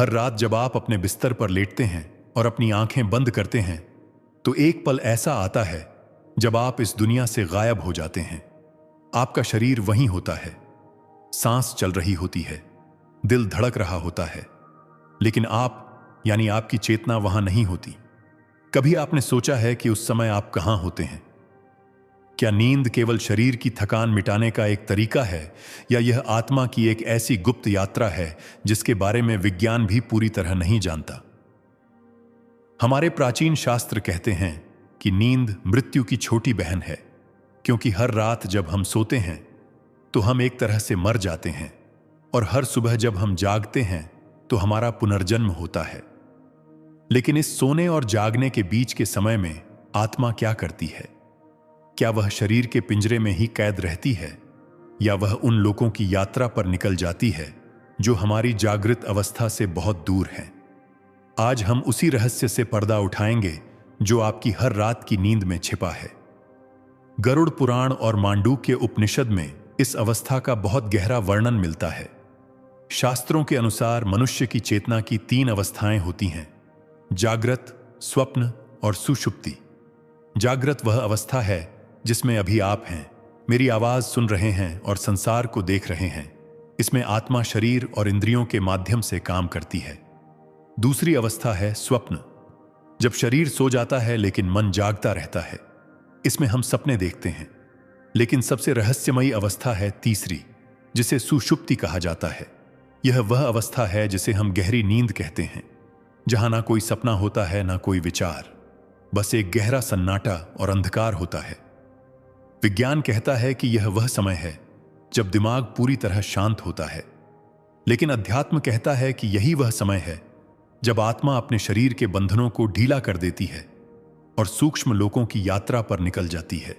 हर रात जब आप अपने बिस्तर पर लेटते हैं और अपनी आंखें बंद करते हैं, तो एक पल ऐसा आता है जब आप इस दुनिया से गायब हो जाते हैं। आपका शरीर वहीं होता है, सांस चल रही होती है, दिल धड़क रहा होता है, लेकिन आप यानी आपकी चेतना वहां नहीं होती। कभी आपने सोचा है कि उस समय आप कहां होते हैं? क्या नींद केवल शरीर की थकान मिटाने का एक तरीका है, या यह आत्मा की एक ऐसी गुप्त यात्रा है जिसके बारे में विज्ञान भी पूरी तरह नहीं जानता? हमारे प्राचीन शास्त्र कहते हैं कि नींद मृत्यु की छोटी बहन है, क्योंकि हर रात जब हम सोते हैं तो हम एक तरह से मर जाते हैं, और हर सुबह जब हम जागते हैं तो हमारा पुनर्जन्म होता है। लेकिन इस सोने और जागने के बीच के समय में आत्मा क्या करती है? क्या वह शरीर के पिंजरे में ही कैद रहती है, या वह उन लोगों की यात्रा पर निकल जाती है जो हमारी जागृत अवस्था से बहुत दूर हैं? आज हम उसी रहस्य से पर्दा उठाएंगे जो आपकी हर रात की नींद में छिपा है। गरुड़ पुराण और मांडूक्य उपनिषद में इस अवस्था का बहुत गहरा वर्णन मिलता है। शास्त्रों के अनुसार मनुष्य की चेतना की 3 अवस्थाएं होती हैं: जागृत, स्वप्न और सुषुप्ति। जागृत वह अवस्था है जिसमें अभी आप हैं, मेरी आवाज सुन रहे हैं और संसार को देख रहे हैं। इसमें आत्मा शरीर और इंद्रियों के माध्यम से काम करती है। दूसरी अवस्था है स्वप्न, जब शरीर सो जाता है लेकिन मन जागता रहता है। इसमें हम सपने देखते हैं। लेकिन सबसे रहस्यमयी अवस्था है तीसरी, जिसे सुषुप्ति कहा जाता है। यह वह अवस्था है जिसे हम गहरी नींद कहते हैं, जहां ना कोई सपना होता है, ना कोई विचार, बस एक गहरा सन्नाटा और अंधकार होता है। विज्ञान कहता है कि यह वह समय है जब दिमाग पूरी तरह शांत होता है, लेकिन अध्यात्म कहता है कि यही वह समय है जब आत्मा अपने शरीर के बंधनों को ढीला कर देती है और सूक्ष्म लोकों की यात्रा पर निकल जाती है।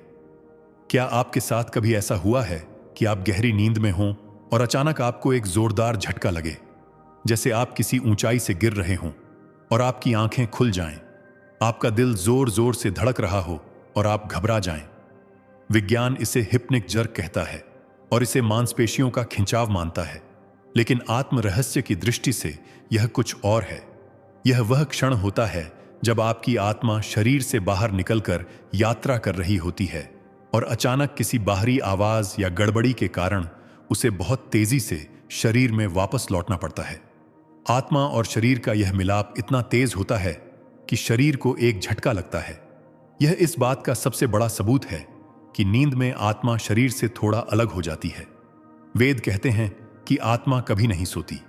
क्या आपके साथ कभी ऐसा हुआ है कि आप गहरी नींद में हों और अचानक आपको एक जोरदार झटका लगे, जैसे आप किसी ऊंचाई से गिर रहे हों और आपकी आंखें खुल जाएं, आपका दिल जोर जोर से धड़क रहा हो और आप घबरा जाएं? विज्ञान इसे हिप्निक जर्क कहता है और इसे मांसपेशियों का खिंचाव मानता है, लेकिन आत्म रहस्य की दृष्टि से यह कुछ और है। यह वह क्षण होता है जब आपकी आत्मा शरीर से बाहर निकलकर यात्रा कर रही होती है और अचानक किसी बाहरी आवाज या गड़बड़ी के कारण उसे बहुत तेजी से शरीर में वापस लौटना पड़ता है। आत्मा और शरीर का यह मिलाप इतना तेज होता है कि शरीर को एक झटका लगता है। यह इस बात का सबसे बड़ा सबूत है कि नींद में आत्मा शरीर से थोड़ा अलग हो जाती है। वेद कहते हैं कि आत्मा कभी नहीं सोती।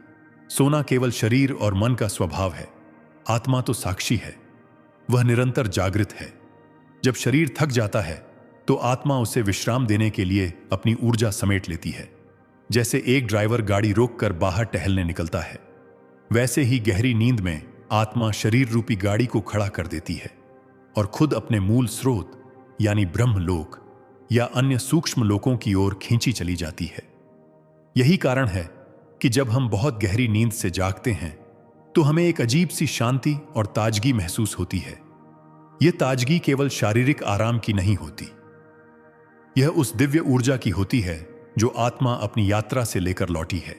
सोना केवल शरीर और मन का स्वभाव है। आत्मा तो साक्षी है, वह निरंतर जागृत है। जब शरीर थक जाता है तो आत्मा उसे विश्राम देने के लिए अपनी ऊर्जा समेट लेती है। जैसे एक ड्राइवर गाड़ी रोककर बाहर टहलने निकलता है, वैसे ही गहरी नींद में आत्मा शरीर रूपी गाड़ी को खड़ा कर देती है और खुद अपने मूल स्रोत यानी ब्रह्मलोक या अन्य सूक्ष्म लोकों की ओर खींची चली जाती है। यही कारण है कि जब हम बहुत गहरी नींद से जागते हैं तो हमें एक अजीब सी शांति और ताजगी महसूस होती है। यह ताजगी केवल शारीरिक आराम की नहीं होती, यह उस दिव्य ऊर्जा की होती है जो आत्मा अपनी यात्रा से लेकर लौटी है।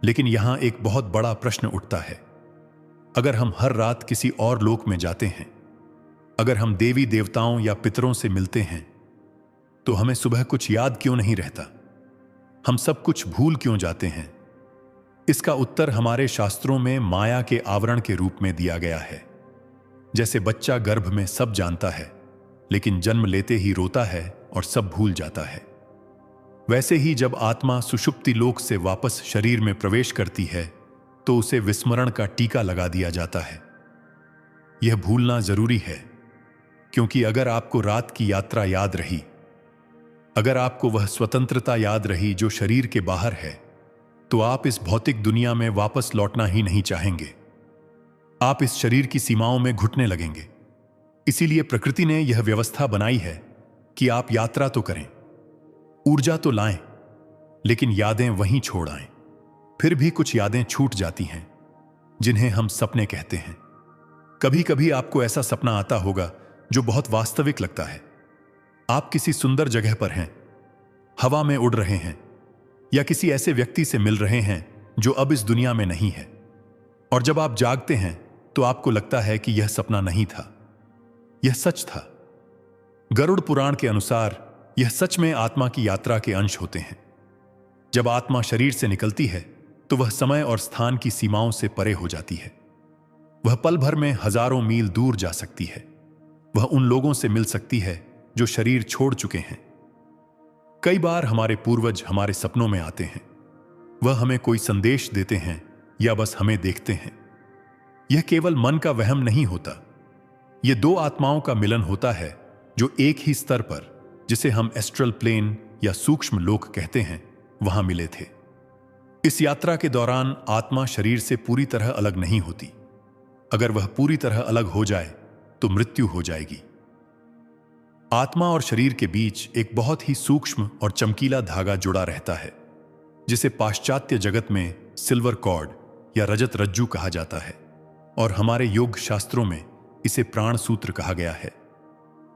लेकिन यहां एक बहुत बड़ा प्रश्न उठता है। अगर हम हर रात किसी और लोक में जाते हैं, अगर हम देवी देवताओं या पितरों से मिलते हैं, तो हमें सुबह कुछ याद क्यों नहीं रहता? हम सब कुछ भूल क्यों जाते हैं? इसका उत्तर हमारे शास्त्रों में माया के आवरण के रूप में दिया गया है। जैसे बच्चा गर्भ में सब जानता है, लेकिन जन्म लेते ही रोता है और सब भूल जाता है, वैसे ही जब आत्मा सुषुप्ति लोक से वापस शरीर में प्रवेश करती है तो उसे विस्मरण का टीका लगा दिया जाता है। यह भूलना जरूरी है, क्योंकि अगर आपको रात की यात्रा याद रही, अगर आपको वह स्वतंत्रता याद रही जो शरीर के बाहर है, तो आप इस भौतिक दुनिया में वापस लौटना ही नहीं चाहेंगे। आप इस शरीर की सीमाओं में घुटने लगेंगे। इसीलिए प्रकृति ने यह व्यवस्था बनाई है कि आप यात्रा तो करें, ऊर्जा तो लाएं, लेकिन यादें वहीं छोड़ आएं। फिर भी कुछ यादें छूट जाती हैं, जिन्हें हम सपने कहते हैं। कभी कभी आपको ऐसा सपना आता होगा जो बहुत वास्तविक लगता है। आप किसी सुंदर जगह पर हैं, हवा में उड़ रहे हैं, या किसी ऐसे व्यक्ति से मिल रहे हैं जो अब इस दुनिया में नहीं है। और जब आप जागते हैं तो आपको लगता है कि यह सपना नहीं था, यह सच था। गरुड़ पुराण के अनुसार यह सच में आत्मा की यात्रा के अंश होते हैं। जब आत्मा शरीर से निकलती है तो वह समय और स्थान की सीमाओं से परे हो जाती है। वह पल भर में हजारों मील दूर जा सकती है। वह उन लोगों से मिल सकती है जो शरीर छोड़ चुके हैं। कई बार हमारे पूर्वज हमारे सपनों में आते हैं। वह हमें कोई संदेश देते हैं या बस हमें देखते हैं। यह केवल मन का वहम नहीं होता, यह दो आत्माओं का मिलन होता है जो एक ही स्तर पर, जिसे हम एस्ट्रल प्लेन या सूक्ष्म लोक कहते हैं, वहां मिले थे। इस यात्रा के दौरान आत्मा शरीर से पूरी तरह अलग नहीं होती। अगर वह पूरी तरह अलग हो जाए तो मृत्यु हो जाएगी। आत्मा और शरीर के बीच एक बहुत ही सूक्ष्म और चमकीला धागा जुड़ा रहता है, जिसे पाश्चात्य जगत में सिल्वर कॉर्ड या रजत रज्जू कहा जाता है, और हमारे योग शास्त्रों में इसे प्राण सूत्र कहा गया है।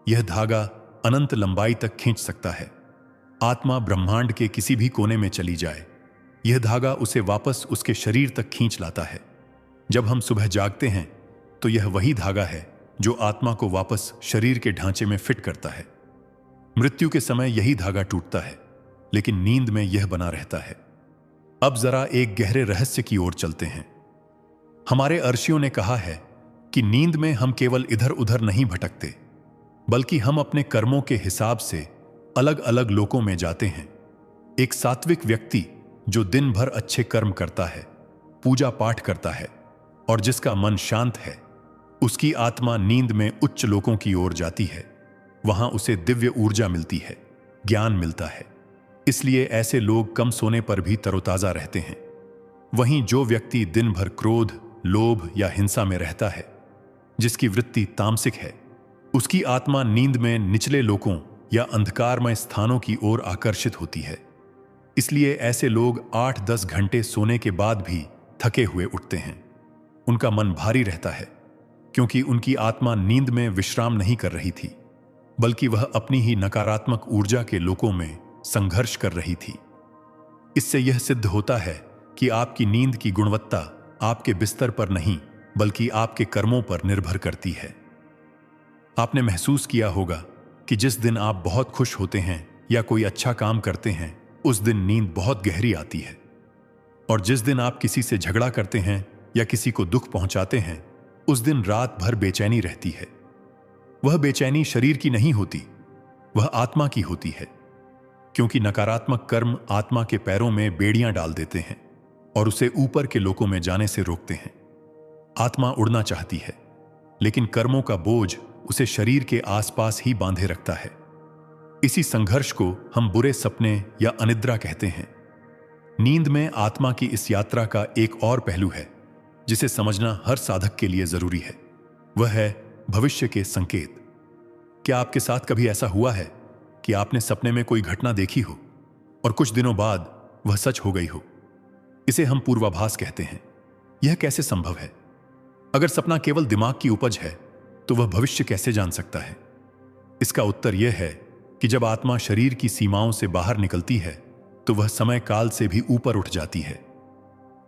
यह धागा अनंत लंबाई तक खींच सकता है। आत्मा ब्रह्मांड के किसी भी कोने में चली जाए, यह धागा उसे वापस उसके शरीर तक खींच लाता है। जब हम सुबह जागते हैं तो यह वही धागा है जो आत्मा को वापस शरीर के ढांचे में फिट करता है। मृत्यु के समय यही धागा टूटता है, लेकिन नींद में यह बना रहता है। अब जरा एक गहरे रहस्य की ओर चलते हैं। हमारे अर्षियों ने कहा है कि नींद में हम केवल इधर उधर नहीं भटकते, बल्कि हम अपने कर्मों के हिसाब से अलग अलग लोकों में जाते हैं। एक सात्विक व्यक्ति जो दिन भर अच्छे कर्म करता है, पूजा पाठ करता है और जिसका मन शांत है, उसकी आत्मा नींद में उच्च लोकों की ओर जाती है। वहां उसे दिव्य ऊर्जा मिलती है, ज्ञान मिलता है। इसलिए ऐसे लोग कम सोने पर भी तरोताजा रहते हैं। वहीं जो व्यक्ति दिन भर क्रोध, लोभ या हिंसा में रहता है, जिसकी वृत्ति तामसिक है, उसकी आत्मा नींद में निचले लोकों या अंधकारमय स्थानों की ओर आकर्षित होती है। इसलिए ऐसे लोग 8-10 घंटे सोने के बाद भी थके हुए उठते हैं। उनका मन भारी रहता है, क्योंकि उनकी आत्मा नींद में विश्राम नहीं कर रही थी, बल्कि वह अपनी ही नकारात्मक ऊर्जा के लोकों में संघर्ष कर रही थी। इससे यह सिद्ध होता है कि आपकी नींद की गुणवत्ता आपके बिस्तर पर नहीं, बल्कि आपके कर्मों पर निर्भर करती है। आपने महसूस किया होगा कि जिस दिन आप बहुत खुश होते हैं या कोई अच्छा काम करते हैं, उस दिन नींद बहुत गहरी आती है। और जिस दिन आप किसी से झगड़ा करते हैं या किसी को दुख पहुंचाते हैं, उस दिन रात भर बेचैनी रहती है। वह बेचैनी शरीर की नहीं होती, वह आत्मा की होती है, क्योंकि नकारात्मक कर्म आत्मा के पैरों में बेड़ियां डाल देते हैं और उसे ऊपर के लोकों में जाने से रोकते हैं। आत्मा उड़ना चाहती है, लेकिन कर्मों का बोझ उसे शरीर के आसपास ही बांधे रखता है। इसी संघर्ष को हम बुरे सपने या अनिद्रा कहते हैं। नींद में आत्मा की इस यात्रा का एक और पहलू है जिसे समझना हर साधक के लिए जरूरी है। वह है भविष्य के संकेत। क्या आपके साथ कभी ऐसा हुआ है कि आपने सपने में कोई घटना देखी हो और कुछ दिनों बाद वह सच हो गई हो? इसे हम पूर्वाभास कहते हैं। यह कैसे संभव है? अगर सपना केवल दिमाग की उपज है, तो वह भविष्य कैसे जान सकता है? इसका उत्तर यह है कि जब आत्मा शरीर की सीमाओं से बाहर निकलती है, तो वह समय काल से भी ऊपर उठ जाती है।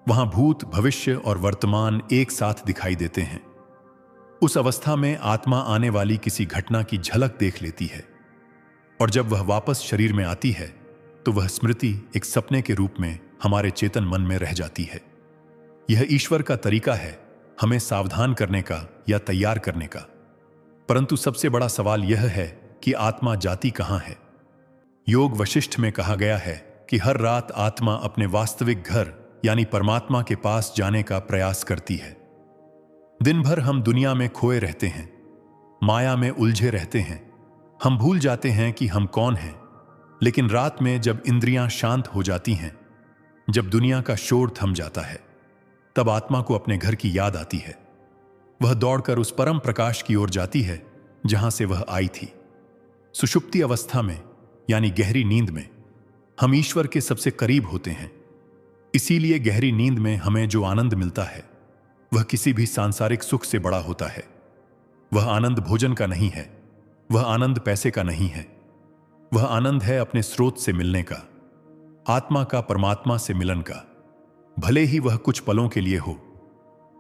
वहां भूत, भविष्य और वर्तमान एक साथ दिखाई देते हैं। उस अवस्था में आत्मा आने वाली किसी घटना की झलक देख लेती है, और जब वह वापस शरीर में आती है, तो वह स्मृति एक सपने के रूप में हमारे चेतन मन में रह जाती है। यह ईश्वर का तरीका है हमें सावधान करने का या तैयार करने का। परंतु सबसे बड़ा सवाल यह है कि आत्मा जाती कहां है? योग वशिष्ठ में कहा गया है कि हर रात आत्मा अपने वास्तविक घर यानी परमात्मा के पास जाने का प्रयास करती है। दिन भर हम दुनिया में खोए रहते हैं, माया में उलझे रहते हैं। हम भूल जाते हैं कि हम कौन हैं। लेकिन रात में जब इंद्रियां शांत हो जाती हैं, जब दुनिया का शोर थम जाता है, तब आत्मा को अपने घर की याद आती है। वह दौड़कर उस परम प्रकाश की ओर जाती है जहां से वह आई थी। सुषुप्ति अवस्था में यानी गहरी नींद में हम ईश्वर के सबसे करीब होते हैं। इसीलिए गहरी नींद में हमें जो आनंद मिलता है, वह किसी भी सांसारिक सुख से बड़ा होता है। वह आनंद भोजन का नहीं है, वह आनंद पैसे का नहीं है। वह आनंद है अपने स्रोत से मिलने का, आत्मा का परमात्मा से मिलन का, भले ही वह कुछ पलों के लिए हो।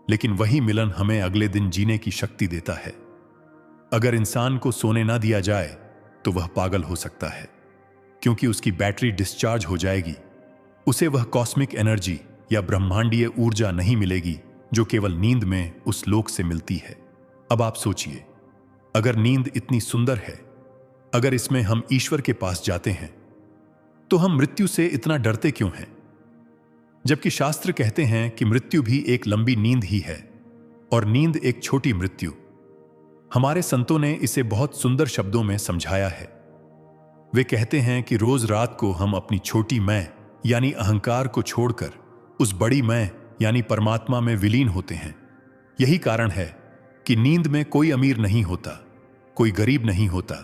लेकिन वही मिलन हमें अगले दिन जीने की शक्ति देता है। अगर इंसान को सोने ना दिया जाए तो वह पागल हो सकता है, क्योंकि उसकी बैटरी डिस्चार्ज हो जाएगी। उसे वह कॉस्मिक एनर्जी या ब्रह्मांडीय ऊर्जा नहीं मिलेगी जो केवल नींद में उस लोक से मिलती है। अब आप सोचिए, अगर नींद इतनी सुंदर है, अगर इसमें हम ईश्वर के पास जाते हैं, तो हम मृत्यु से इतना डरते क्यों हैं? जबकि शास्त्र कहते हैं कि मृत्यु भी एक लंबी नींद ही है और नींद एक छोटी मृत्यु। हमारे संतों ने इसे बहुत सुंदर शब्दों में समझाया है। वे कहते हैं कि रोज रात को हम अपनी छोटी मैं यानी अहंकार को छोड़कर उस बड़ी मैं यानी परमात्मा में विलीन होते हैं। यही कारण है कि नींद में कोई अमीर नहीं होता, कोई गरीब नहीं होता,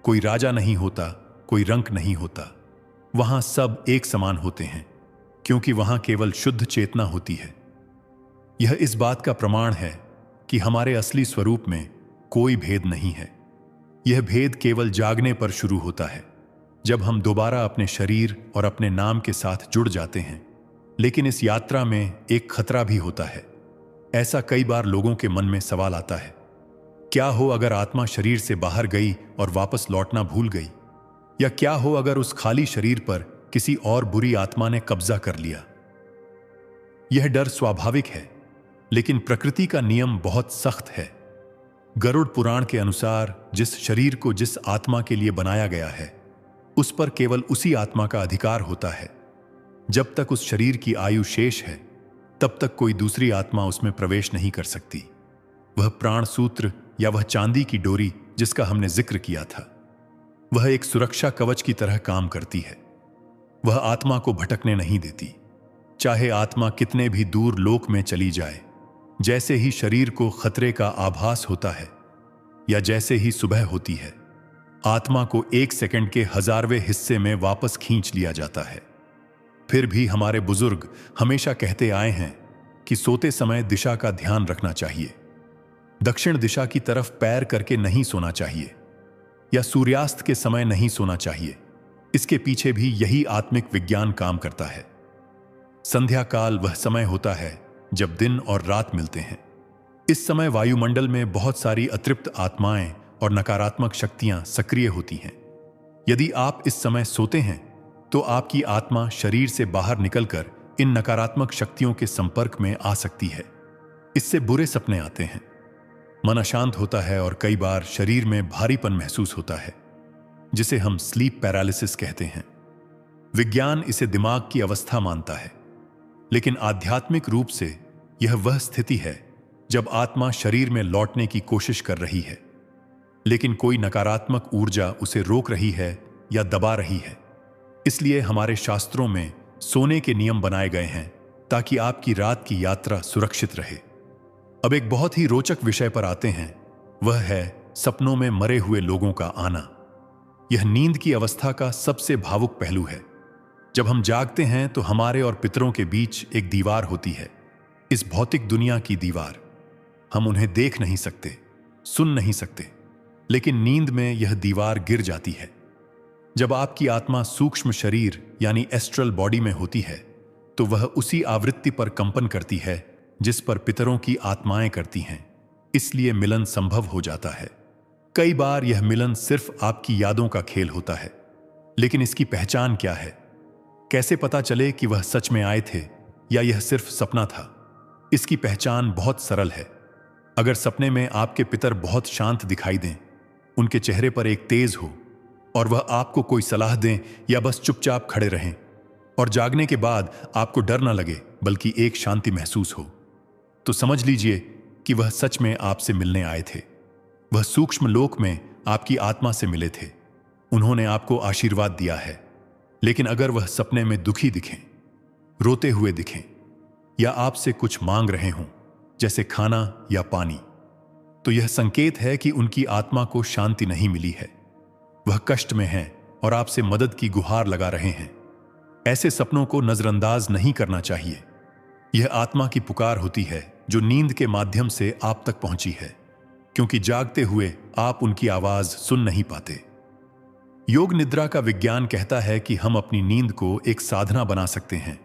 कोई राजा नहीं होता, कोई रंक नहीं होता। वहां सब एक समान होते हैं, क्योंकि वहां केवल शुद्ध चेतना होती है। यह इस बात का प्रमाण है कि हमारे असली स्वरूप में कोई भेद नहीं है। यह भेद केवल जागने पर शुरू होता है, जब हम दोबारा अपने शरीर और अपने नाम के साथ जुड़ जाते हैं। लेकिन इस यात्रा में एक खतरा भी होता है। ऐसा कई बार लोगों के मन में सवाल आता है, क्या हो अगर आत्मा शरीर से बाहर गई और वापस लौटना भूल गई? या क्या हो अगर उस खाली शरीर पर किसी और बुरी आत्मा ने कब्जा कर लिया? यह डर स्वाभाविक है, लेकिन प्रकृति का नियम बहुत सख्त है। गरुड़ पुराण के अनुसार जिस शरीर को जिस आत्मा के लिए बनाया गया है, उस पर केवल उसी आत्मा का अधिकार होता है। जब तक उस शरीर की आयु शेष है, तब तक कोई दूसरी आत्मा उसमें प्रवेश नहीं कर सकती। वह प्राण सूत्र या वह चांदी की डोरी जिसका हमने जिक्र किया था, वह एक सुरक्षा कवच की तरह काम करती है। वह आत्मा को भटकने नहीं देती, चाहे आत्मा कितने भी दूर लोक में चली जाए। जैसे ही शरीर को खतरे का आभास होता है या जैसे ही सुबह होती है, आत्मा को 1 सेकंड के 1000वें हिस्से में वापस खींच लिया जाता है। फिर भी हमारे बुजुर्ग हमेशा कहते आए हैं कि सोते समय दिशा का ध्यान रखना चाहिए। दक्षिण दिशा की तरफ पैर करके नहीं सोना चाहिए या सूर्यास्त के समय नहीं सोना चाहिए। इसके पीछे भी यही आत्मिक विज्ञान काम करता है। संध्या काल वह समय होता है जब दिन और रात मिलते हैं। इस समय वायुमंडल में बहुत सारी अतृप्त आत्माएं और नकारात्मक शक्तियां सक्रिय होती हैं। यदि आप इस समय सोते हैं तो आपकी आत्मा शरीर से बाहर निकलकर इन नकारात्मक शक्तियों के संपर्क में आ सकती है। इससे बुरे सपने आते हैं, मन अशांत होता है और कई बार शरीर में भारीपन महसूस होता है, जिसे हम स्लीप पैरालिसिस कहते हैं। विज्ञान इसे दिमाग की अवस्था मानता है, लेकिन आध्यात्मिक रूप से यह वह स्थिति है जब आत्मा शरीर में लौटने की कोशिश कर रही है, लेकिन कोई नकारात्मक ऊर्जा उसे रोक रही है या दबा रही है। इसलिए हमारे शास्त्रों में सोने के नियम बनाए गए हैं ताकि आपकी रात की यात्रा सुरक्षित रहे। अब एक बहुत ही रोचक विषय पर आते हैं, वह है सपनों में मरे हुए लोगों का आना। यह नींद की अवस्था का सबसे भावुक पहलू है। जब हम जागते हैं तो हमारे और पितरों के बीच एक दीवार होती है, इस भौतिक दुनिया की दीवार। हम उन्हें देख नहीं सकते, सुन नहीं सकते, लेकिन नींद में यह दीवार गिर जाती है। जब आपकी आत्मा सूक्ष्म शरीर यानी एस्ट्रल बॉडी में होती है, तो वह उसी आवृत्ति पर कंपन करती है जिस पर पितरों की आत्माएं करती हैं। इसलिए मिलन संभव हो जाता है। कई बार यह मिलन सिर्फ आपकी यादों का खेल होता है, लेकिन इसकी पहचान क्या है? कैसे पता चले कि वह सच में आए थे या यह सिर्फ सपना था? इसकी पहचान बहुत सरल है। अगर सपने में आपके पितर बहुत शांत दिखाई दें, उनके चेहरे पर एक तेज हो और वह आपको कोई सलाह दें या बस चुपचाप खड़े रहें, और जागने के बाद आपको डर न लगे बल्कि एक शांति महसूस हो, तो समझ लीजिए कि वह सच में आपसे मिलने आए थे। वह सूक्ष्म लोक में आपकी आत्मा से मिले थे। उन्होंने आपको आशीर्वाद दिया है। लेकिन अगर वह सपने में दुखी दिखें, रोते हुए दिखें या आपसे कुछ मांग रहे हों, जैसे खाना या पानी, तो यह संकेत है कि उनकी आत्मा को शांति नहीं मिली है। वह कष्ट में हैं और आपसे मदद की गुहार लगा रहे हैं। ऐसे सपनों को नजरअंदाज नहीं करना चाहिए। यह आत्मा की पुकार होती है जो नींद के माध्यम से आप तक पहुंची है, क्योंकि जागते हुए आप उनकी आवाज सुन नहीं पाते। योग निद्रा का विज्ञान कहता है कि हम अपनी नींद को एक साधना बना सकते हैं।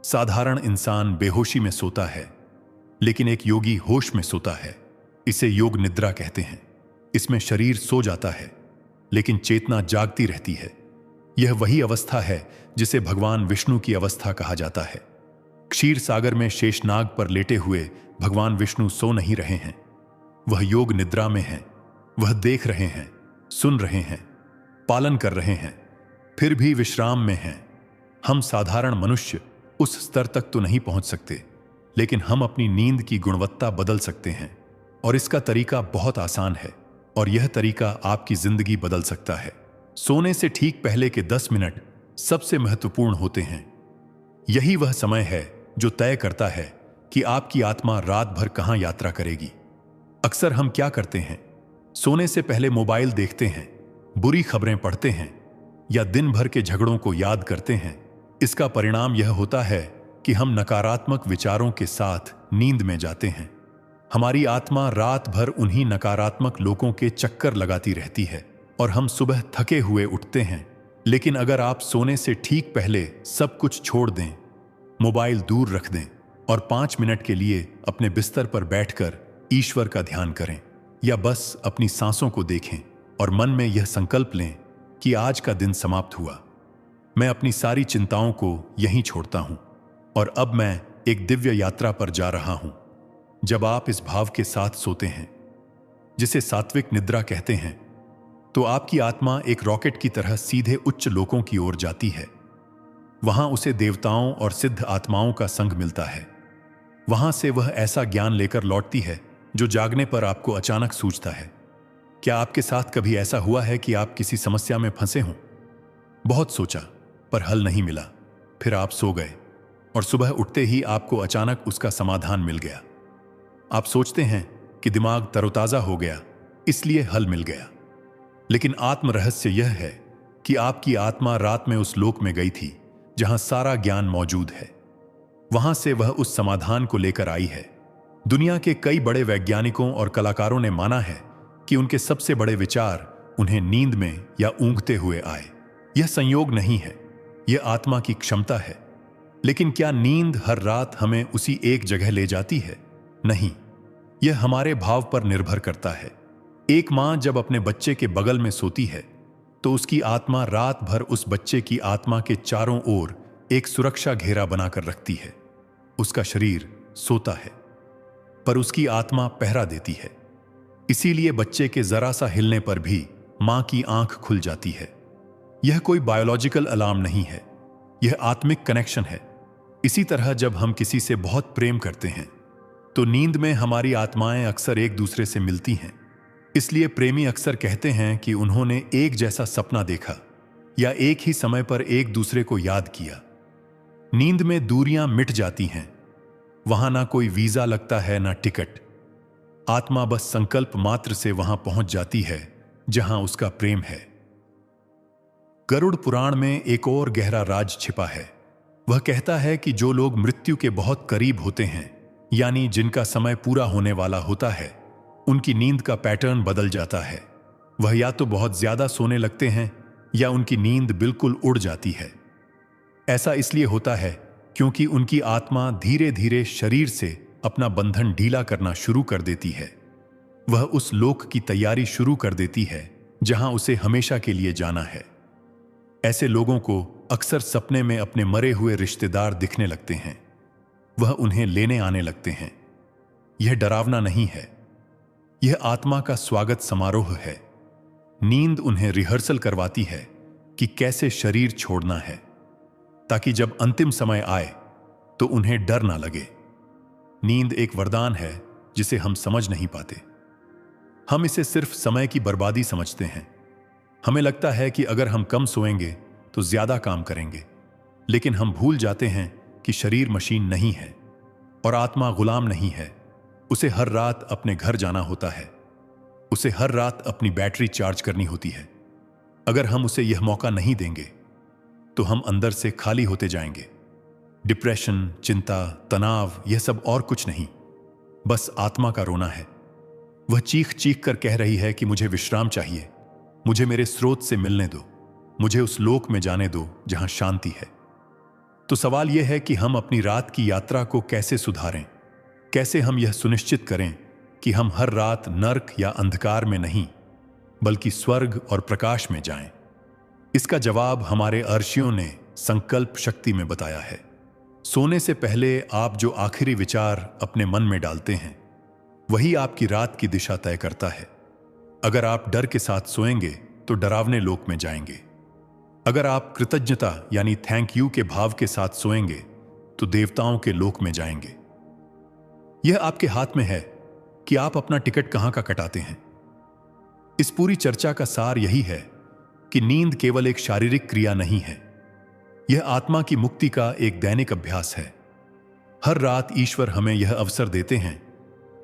साधारण इंसान बेहोशी में सोता है, लेकिन एक योगी होश में सोता है। इसे योग निद्रा कहते हैं। इसमें शरीर सो जाता है लेकिन चेतना जागती रहती है। यह वही अवस्था है जिसे भगवान विष्णु की अवस्था कहा जाता है। क्षीर सागर में शेषनाग पर लेटे हुए भगवान विष्णु सो नहीं रहे हैं। वह योग निद्रा में हैं। वह देख रहे हैं, सुन रहे हैं, पालन कर रहे हैं, फिर भी विश्राम में हैं। हम साधारण मनुष्य उस स्तर तक तो नहीं पहुंच सकते, लेकिन हम अपनी नींद की गुणवत्ता बदल सकते हैं। और इसका तरीका बहुत आसान है और यह तरीका आपकी जिंदगी बदल सकता है। सोने से ठीक पहले के 10 मिनट सबसे महत्वपूर्ण होते हैं। यही वह समय है जो तय करता है कि आपकी आत्मा रात भर कहां यात्रा करेगी। अक्सर हम क्या करते हैं? सोने से पहले मोबाइल देखते हैं, बुरी खबरें पढ़ते हैं या दिन भर के झगड़ों को याद करते हैं। इसका परिणाम यह होता है कि हम नकारात्मक विचारों के साथ नींद में जाते हैं। हमारी आत्मा रात भर उन्हीं नकारात्मक लोगों के चक्कर लगाती रहती है और हम सुबह थके हुए उठते हैं। लेकिन अगर आप सोने से ठीक पहले सब कुछ छोड़ दें, मोबाइल दूर रख दें और 5 मिनट के लिए अपने बिस्तर पर बैठकर ईश्वर का ध्यान करें या बस अपनी सांसों को देखें और मन में यह संकल्प लें कि आज का दिन समाप्त हुआ, मैं अपनी सारी चिंताओं को यहीं छोड़ता हूं और अब मैं एक दिव्य यात्रा पर जा रहा हूं। जब आप इस भाव के साथ सोते हैं, जिसे सात्विक निद्रा कहते हैं, तो आपकी आत्मा एक रॉकेट की तरह सीधे उच्च लोकों की ओर जाती है। वहां उसे देवताओं और सिद्ध आत्माओं का संग मिलता है। वहां से वह ऐसा ज्ञान लेकर लौटती है जो जागने पर आपको अचानक सूझता है। क्या आपके साथ कभी ऐसा हुआ है कि आप किसी समस्या में फंसे हों? बहुत सोचा पर हल नहीं मिला, फिर आप सो गए और सुबह उठते ही आपको अचानक उसका समाधान मिल गया। आप सोचते हैं कि दिमाग तरोताजा हो गया, इसलिए हल मिल गया। लेकिन आत्म रहस्य यह है कि आपकी आत्मा रात में उस लोक में गई थी जहां सारा ज्ञान मौजूद है। वहां से वह उस समाधान को लेकर आई है। दुनिया के कई बड़े वैज्ञानिकों और कलाकारों ने माना है कि उनके सबसे बड़े विचार उन्हें नींद में या ऊँघते हुए आए। यह संयोग नहीं है, यह आत्मा की क्षमता है। लेकिन क्या नींद हर रात हमें उसी एक जगह ले जाती है? नहीं, यह हमारे भाव पर निर्भर करता है। एक मां जब अपने बच्चे के बगल में सोती है तो उसकी आत्मा रात भर उस बच्चे की आत्मा के चारों ओर एक सुरक्षा घेरा बनाकर रखती है। उसका शरीर सोता है पर उसकी आत्मा पहरा देती है। इसीलिए बच्चे के जरा सा हिलने पर भी मां की आंख खुल जाती है। यह कोई बायोलॉजिकल अलार्म नहीं है, यह आत्मिक कनेक्शन है। इसी तरह जब हम किसी से बहुत प्रेम करते हैं तो नींद में हमारी आत्माएं अक्सर एक दूसरे से मिलती हैं। इसलिए प्रेमी अक्सर कहते हैं कि उन्होंने एक जैसा सपना देखा या एक ही समय पर एक दूसरे को याद किया। नींद में दूरियां मिट जाती हैं। वहां ना कोई वीजा लगता है, ना टिकट। आत्मा बस संकल्प मात्र से वहां पहुंच जाती है जहां उसका प्रेम है। गरुड़ पुराण में एक और गहरा राज छिपा है। वह कहता है कि जो लोग मृत्यु के बहुत करीब होते हैं, यानी जिनका समय पूरा होने वाला होता है, उनकी नींद का पैटर्न बदल जाता है। वह या तो बहुत ज्यादा सोने लगते हैं या उनकी नींद बिल्कुल उड़ जाती है। ऐसा इसलिए होता है क्योंकि उनकी आत्मा धीरे धीरे शरीर से अपना बंधन ढीला करना शुरू कर देती है। वह उस लोक की तैयारी शुरू कर देती है जहां उसे हमेशा के लिए जाना है। ऐसे लोगों को अक्सर सपने में अपने मरे हुए रिश्तेदार दिखने लगते हैं। वह उन्हें लेने आने लगते हैं। यह डरावना नहीं है, यह आत्मा का स्वागत समारोह है। नींद उन्हें रिहर्सल करवाती है कि कैसे शरीर छोड़ना है, ताकि जब अंतिम समय आए तो उन्हें डर ना लगे। नींद एक वरदान है जिसे हम समझ नहीं पाते। हम इसे सिर्फ समय की बर्बादी समझते हैं। हमें लगता है कि अगर हम कम सोएंगे तो ज्यादा काम करेंगे, लेकिन हम भूल जाते हैं कि शरीर मशीन नहीं है और आत्मा गुलाम नहीं है। उसे हर रात अपने घर जाना होता है। उसे हर रात अपनी बैटरी चार्ज करनी होती है। अगर हम उसे यह मौका नहीं देंगे तो हम अंदर से खाली होते जाएंगे। डिप्रेशन, चिंता, तनाव, यह सब और कुछ नहीं, बस आत्मा का रोना है। वह चीख चीख कर कह रही है कि मुझे विश्राम चाहिए, मुझे मेरे स्रोत से मिलने दो, मुझे उस लोक में जाने दो जहां शांति है। तो सवाल यह है कि हम अपनी रात की यात्रा को कैसे सुधारें, कैसे हम यह सुनिश्चित करें कि हम हर रात नर्क या अंधकार में नहीं बल्कि स्वर्ग और प्रकाश में जाएं? इसका जवाब हमारे अर्षियों ने संकल्प शक्ति में बताया है। सोने से पहले आप जो आखिरी विचार अपने मन में डालते हैं वही आपकी रात की दिशा तय करता है। अगर आप डर के साथ सोएंगे तो डरावने लोक में जाएंगे। अगर आप कृतज्ञता यानी थैंक यू के भाव के साथ सोएंगे तो देवताओं के लोक में जाएंगे। यह आपके हाथ में है कि आप अपना टिकट कहां का कटाते हैं। इस पूरी चर्चा का सार यही है कि नींद केवल एक शारीरिक क्रिया नहीं है, यह आत्मा की मुक्ति का एक दैनिक अभ्यास है। हर रात ईश्वर हमें यह अवसर देते हैं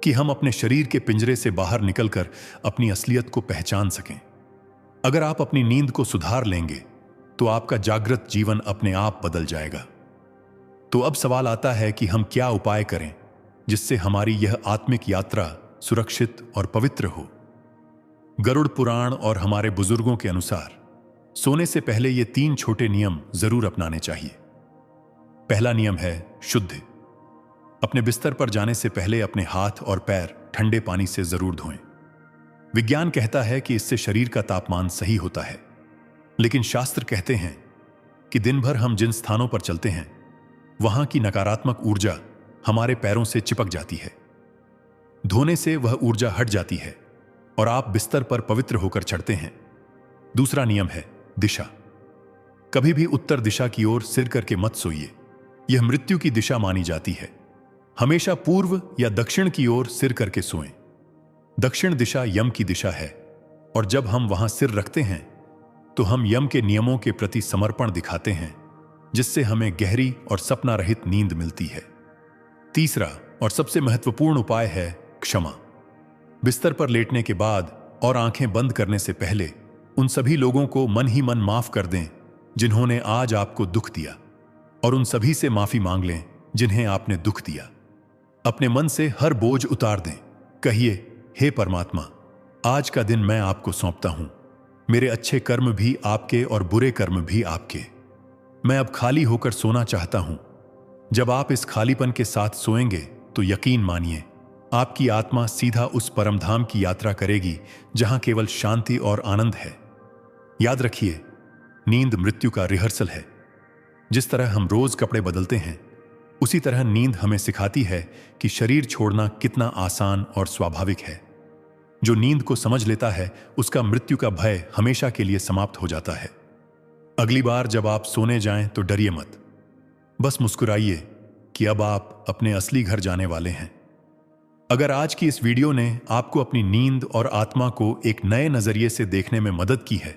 कि हम अपने शरीर के पिंजरे से बाहर निकलकर अपनी असलियत को पहचान सकें। अगर आप अपनी नींद को सुधार लेंगे तो आपका जागृत जीवन अपने आप बदल जाएगा। तो अब सवाल आता है कि हम क्या उपाय करें जिससे हमारी यह आत्मिक यात्रा सुरक्षित और पवित्र हो। गरुड़ पुराण और हमारे बुजुर्गों के अनुसार सोने से पहले ये 3 छोटे नियम जरूर अपनाने चाहिए। पहला नियम है शुद्ध। अपने बिस्तर पर जाने से पहले अपने हाथ और पैर ठंडे पानी से जरूर धोएं। विज्ञान कहता है कि इससे शरीर का तापमान सही होता है, लेकिन शास्त्र कहते हैं कि दिन भर हम जिन स्थानों पर चलते हैं वहां की नकारात्मक ऊर्जा हमारे पैरों से चिपक जाती है। धोने से वह ऊर्जा हट जाती है और आप बिस्तर पर पवित्र होकर चढ़ते हैं। दूसरा नियम है दिशा। कभी भी उत्तर दिशा की ओर सिर करके मत सोइए, यह मृत्यु की दिशा मानी जाती है। हमेशा पूर्व या दक्षिण की ओर सिर करके सोएं। दक्षिण दिशा यम की दिशा है और जब हम वहां सिर रखते हैं तो हम यम के नियमों के प्रति समर्पण दिखाते हैं, जिससे हमें गहरी और सपना रहित नींद मिलती है। तीसरा और सबसे महत्वपूर्ण उपाय है क्षमा। बिस्तर पर लेटने के बाद और आंखें बंद करने से पहले उन सभी लोगों को मन ही मन माफ कर दें जिन्होंने आज आपको दुख दिया, और उन सभी से माफी मांग लें जिन्हें आपने दुख दिया। अपने मन से हर बोझ उतार दें। कहिए, हे परमात्मा, आज का दिन मैं आपको सौंपता हूं। मेरे अच्छे कर्म भी आपके और बुरे कर्म भी आपके। मैं अब खाली होकर सोना चाहता हूं। जब आप इस खालीपन के साथ सोएंगे तो यकीन मानिए आपकी आत्मा सीधा उस परमधाम की यात्रा करेगी जहां केवल शांति और आनंद है। याद रखिए, नींद मृत्यु का रिहर्सल है। जिस तरह हम रोज कपड़े बदलते हैं, उसी तरह नींद हमें सिखाती है कि शरीर छोड़ना कितना आसान और स्वाभाविक है। जो नींद को समझ लेता है उसका मृत्यु का भय हमेशा के लिए समाप्त हो जाता है। अगली बार जब आप सोने जाएं तो डरिए मत, बस मुस्कुराइए कि अब आप अपने असली घर जाने वाले हैं। अगर आज की इस वीडियो ने आपको अपनी नींद और आत्मा को एक नए नजरिए से देखने में मदद की है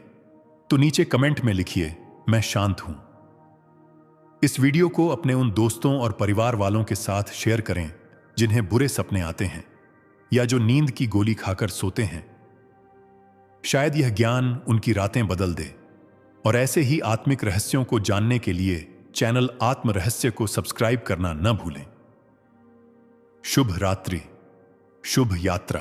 तो नीचे कमेंट में लिखिए, मैं शांत हूं। इस वीडियो को अपने उन दोस्तों और परिवार वालों के साथ शेयर करें जिन्हें बुरे सपने आते हैं या जो नींद की गोली खाकर सोते हैं। शायद यह ज्ञान उनकी रातें बदल दे। और ऐसे ही आत्मिक रहस्यों को जानने के लिए चैनल आत्म रहस्य को सब्सक्राइब करना न भूलें। शुभ रात्रि, शुभ यात्रा।